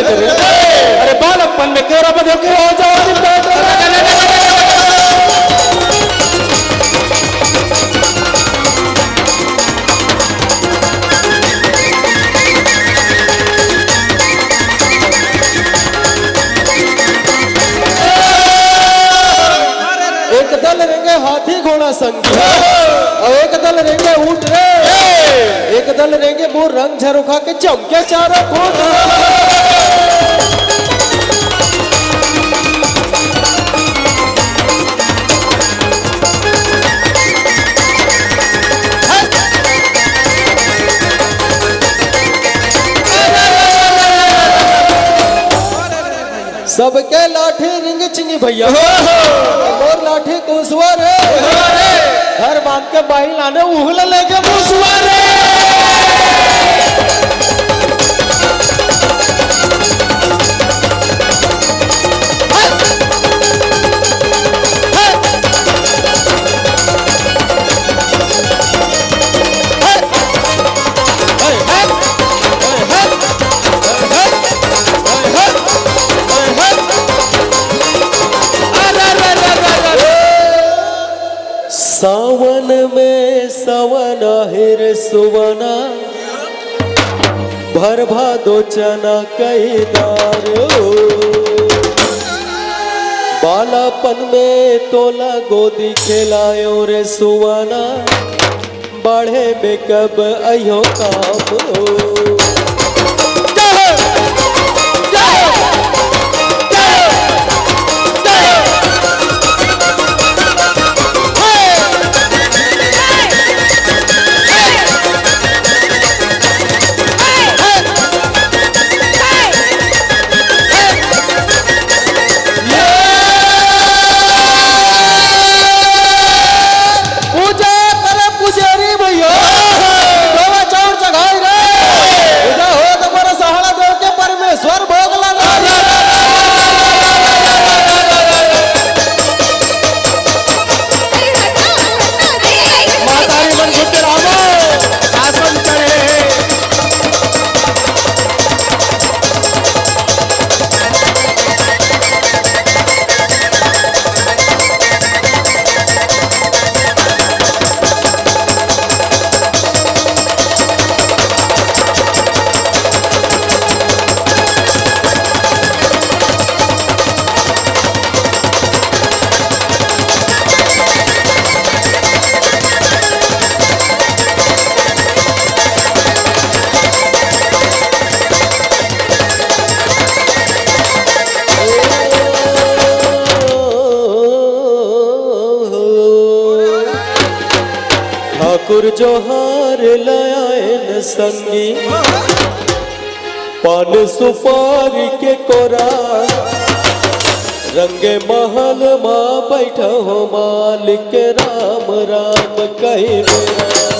अरे बालकपन में केरा बधो के हो जाओ एक दल रेंगे हाथी घोड़ा संगी और एक दल रेंगे ऊंट रे, एक दल रेंगे मोर रंग झरोखा के चमके चारों फूट। सबके लाठी रिंग चिंगी भैया और लाठी कुसुआ रे, घर बांध के बाई लाने उहल लेके मुसुआ रे। सावन में सवन हिर सुवना भर भादो चना कई दारो, बालापन में तोला गोदी खेलायो रे सुवना, बढ़े में कब अयो काम। ठाकुर जोहार लायन संगी पान सुपारी के कोरा, रंगे महल माँ बैठो मालिक राम राम कही मेरा।